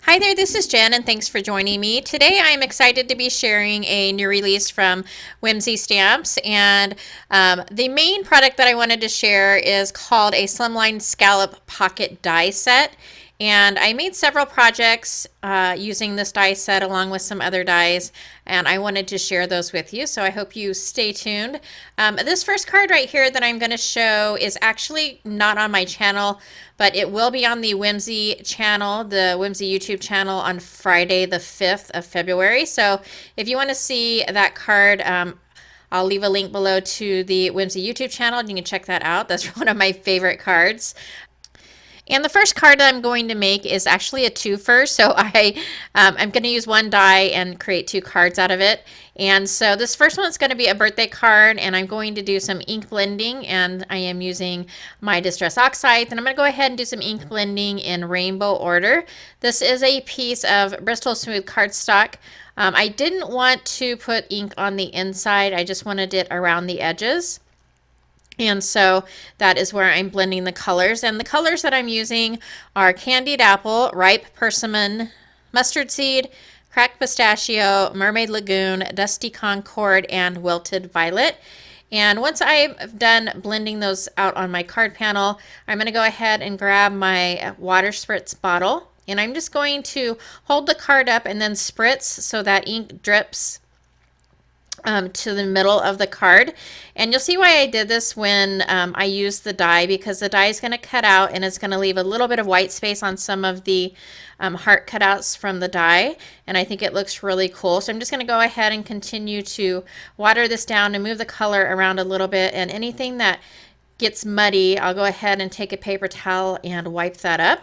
Hi there, this is Jen, and thanks for joining me. Today I'm excited to be sharing a new release from Whimsy Stamps, and the main product that I wanted to share is called a Slimline Scallop Pocket Die Set. And I made several projects using this die set along with some other dies, and I wanted to share those with you, so I hope you stay tuned. This first card right here that I'm going to show is actually not on my channel, but it will be on the Whimsy channel, the Whimsy YouTube channel, on Friday the 5th of February. So if you want to see that card, I'll leave a link below to the Whimsy YouTube channel, and you can check that out. That's one of my favorite cards. And the first card that I'm going to make is actually a twofer, so I'm going to use one die and create two cards out of it. And so this first one's going to be a birthday card, and I'm going to do some ink blending, and I am using my Distress Oxides, and I'm going to go ahead and do some ink blending in rainbow order. This is a piece of Bristol Smooth cardstock. I didn't want to put ink on the inside, I just wanted it around the edges. And so that is where I'm blending the colors. And the colors that I'm using are Candied Apple, Ripe Persimmon, Mustard Seed, Cracked Pistachio, Mermaid Lagoon, Dusty Concord, and Wilted Violet. And once I've done blending those out on my card panel, I'm going to go ahead and grab my water spritz bottle. And I'm just going to hold the card up and then spritz so that ink drips to the middle of the card. And you'll see why I did this when I use the die, because the die is going to cut out and it's going to leave a little bit of white space on some of the heart cutouts from the die, and I think it looks really cool. So I'm just going to go ahead and continue to water this down and move the color around a little bit, and anything that gets muddy, I'll go ahead and take a paper towel and wipe that up.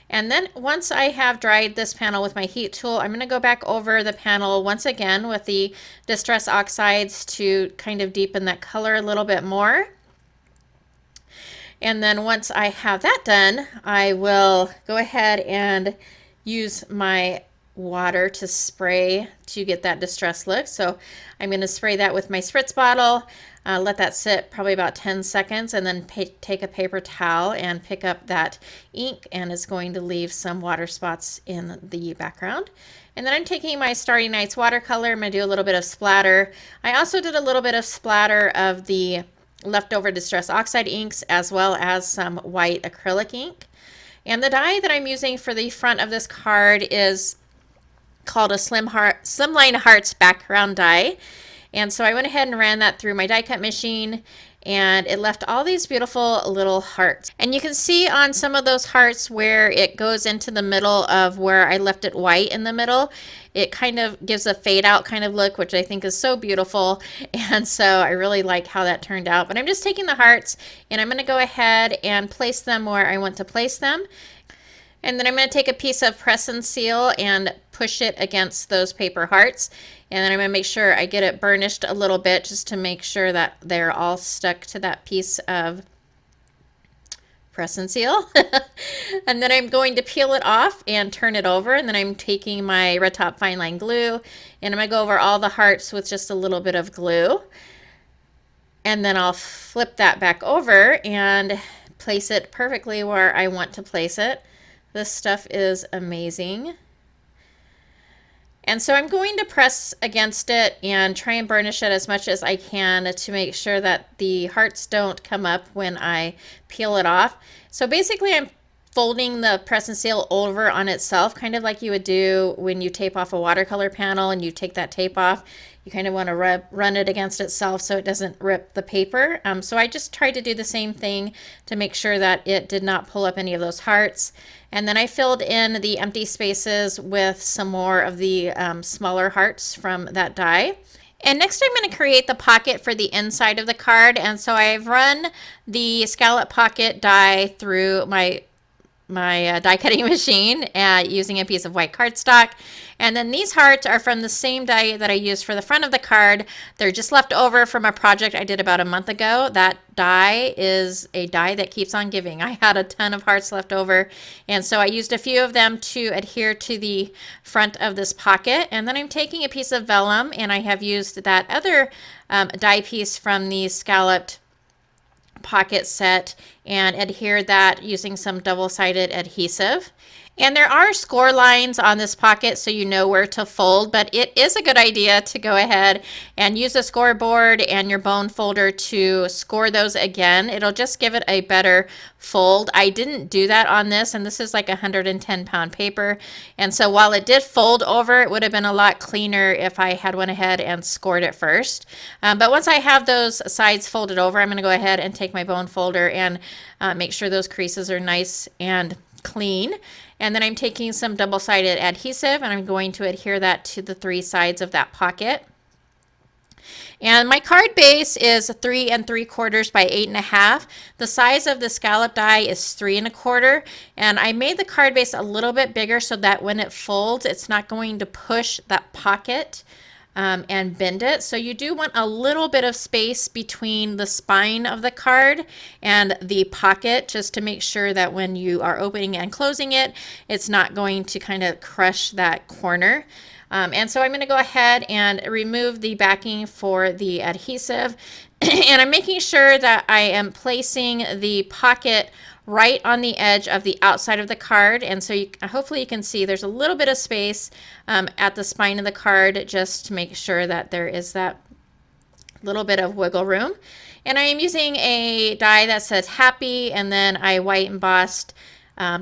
And then once I have dried this panel with my heat tool, I'm going to go back over the panel once again with the Distress Oxides to kind of deepen that color a little bit more. And then once I have that done, I will go ahead and use my water to spray to get that distress look. So I'm going to spray that with my spritz bottle, let that sit probably about 10 seconds, and then take a paper towel and pick up that ink, and it's going to leave some water spots in the background. And then I'm taking my Starry Nights watercolor. I'm going to do a little bit of splatter. I also did a little bit of splatter of the leftover Distress Oxide inks, as well as some white acrylic ink. And the die that I'm using for the front of this card is called a Slimline Hearts background die. And so I went ahead and ran that through my die cut machine, and it left all these beautiful little hearts. And you can see on some of those hearts where it goes into the middle of where I left it white in the middle, it kind of gives a fade out kind of look, which I think is so beautiful. And so I really like how that turned out. But I'm just taking the hearts and I'm going to go ahead and place them where I want to place them. And then I'm going to take a piece of press and seal and push it against those paper hearts. And then I'm going to make sure I get it burnished a little bit, just to make sure that they're all stuck to that piece of press and seal. And then I'm going to peel it off and turn it over. And then I'm taking my Red Top Fineline Glue, and I'm going to go over all the hearts with just a little bit of glue. And then I'll flip that back over and place it perfectly where I want to place it. This stuff is amazing. And so I'm going to press against it and try and burnish it as much as I can to make sure that the hearts don't come up when I peel it off. So basically I'm folding the press and seal over on itself, kind of like you would do when you tape off a watercolor panel and you take that tape off. You kind of want to run it against itself so it doesn't rip the paper. So I just tried to do the same thing to make sure that it did not pull up any of those hearts. And then I filled in the empty spaces with some more of the smaller hearts from that die. And next I'm going to create the pocket for the inside of the card. And so I've run the scallop pocket die through my die cutting machine using a piece of white cardstock. And then these hearts are from the same die that I used for the front of the card. They're just left over from a project I did about a month ago. That die is a die that keeps on giving. I had a ton of hearts left over, and so I used a few of them to adhere to the front of this pocket. And then I'm taking a piece of vellum, and I have used that other die piece from the scalloped pocket set and adhere that using some double-sided adhesive. And there are score lines on this pocket so you know where to fold, but it is a good idea to go ahead and use a scoreboard and your bone folder to score those again. It'll just give it a better fold. I didn't do that on this, and this is like 110-pound paper. And so while it did fold over, it would have been a lot cleaner if I had went ahead and scored it first. But once I have those sides folded over, I'm going to go ahead and take my bone folder and make sure those creases are nice and clean. And then I'm taking some double-sided adhesive and I'm going to adhere that to the 3 sides of that pocket. And my card base is 3 3/4 by 8 1/2. The size of the scallop die is 3 1/4. And I made the card base a little bit bigger so that when it folds, it's not going to push that pocket and bend it. So you do want a little bit of space between the spine of the card and the pocket, just to make sure that when you are opening and closing it, it's not going to kind of crush that corner. And so I'm going to go ahead and remove the backing for the adhesive. And I'm making sure that I am placing the pocket right on the edge of the outside of the card. And so hopefully you can see there's a little bit of space at the spine of the card, just to make sure that there is that little bit of wiggle room. And I am using a die that says happy, and then I white embossed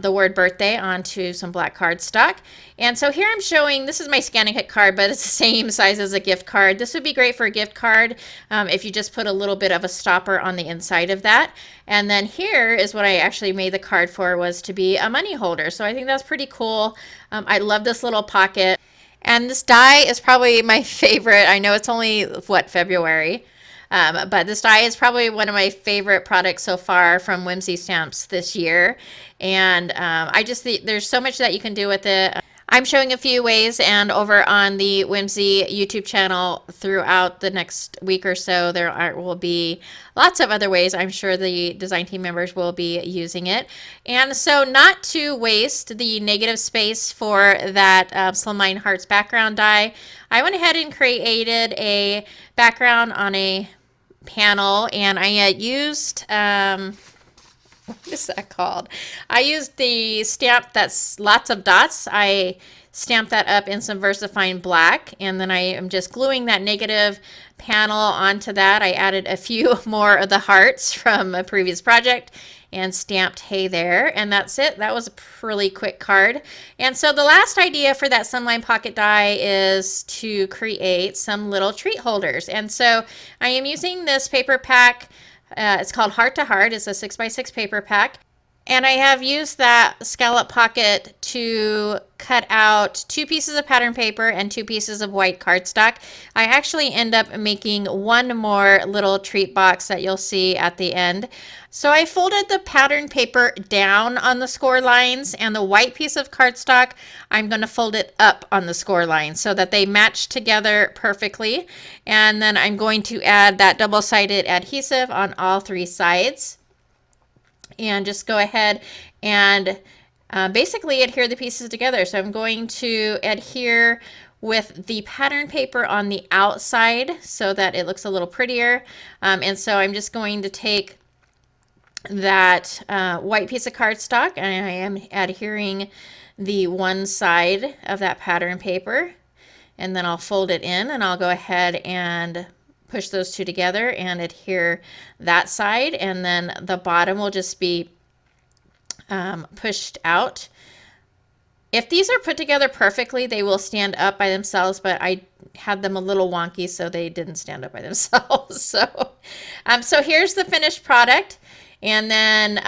the word birthday onto some black cardstock. And so here I'm showing, this is my scanning kit card, but it's the same size as a gift card. This would be great for a gift card if you just put a little bit of a stopper on the inside of that. And then here is what I actually made the card for, was to be a money holder. So I think that's pretty cool. I love this little pocket. And this die is probably my favorite. I know it's only, what, February? But this die is probably one of my favorite products so far from Whimsy Stamps this year. And I just think there's so much that you can do with it. I'm showing a few ways, and over on the Whimsy YouTube channel throughout the next week or so, there will be lots of other ways. I'm sure the design team members will be using it. And so, not to waste the negative space for that Slimline Hearts background die, I went ahead and created a background on a panel, and I used what is that called? I used the stamp that's lots of dots. I stamped that up in some Versafine Black, and then I am just gluing that negative panel onto that. I added a few more of the hearts from a previous project and stamped hey there, and that's it. That was a really quick card. And so the last idea for that Slimline pocket die is to create some little treat holders. And so I am using this paper pack. It's called Heart to Heart. It's a 6x6 paper pack. And I have used that scallop pocket to cut out 2 pieces of pattern paper and 2 pieces of white cardstock. I actually end up making one more little treat box that you'll see at the end. So I folded the pattern paper down on the score lines, and the white piece of cardstock, I'm going to fold it up on the score line so that they match together perfectly. And then I'm going to add that double-sided adhesive on all 3 sides. And just go ahead and basically adhere the pieces together. So I'm going to adhere with the pattern paper on the outside so that it looks a little prettier. And so I'm just going to take that white piece of cardstock, and I am adhering the one side of that pattern paper, and then I'll fold it in, and I'll go ahead and push those 2 together and adhere that side, and then the bottom will just be pushed out. If these are put together perfectly, they will stand up by themselves, but I had them a little wonky, so they didn't stand up by themselves. So here's the finished product. And then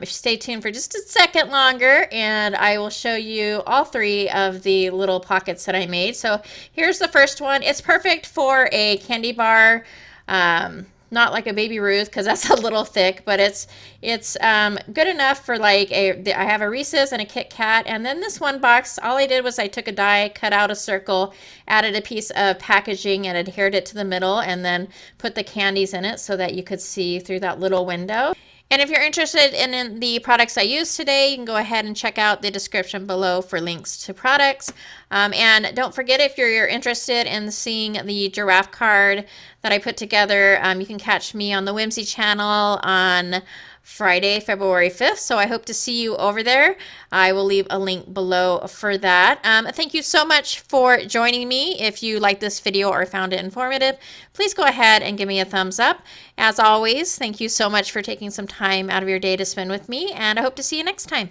stay tuned for just a second longer, and I will show you all 3 of the little pockets that I made. So here's the first one. It's perfect for a candy bar, not like a Baby Ruth because that's a little thick, but it's good enough for like I have a Reese's and a Kit Kat. And then this one box, all I did was I took a die, cut out a circle, added a piece of packaging and adhered it to the middle, and then put the candies in it so that you could see through that little window. And if you're interested in the products I used today, you can go ahead and check out the description below for links to products. And don't forget, if you're interested in seeing the giraffe card that I put together, you can catch me on the Whimsy channel on Friday, February 5th. So I hope to see you over there. I will leave a link below for that. Thank you so much for joining me. If you liked this video or found it informative, please go ahead and give me a thumbs up. As always, thank you so much for taking some time out of your day to spend with me, and I hope to see you next time.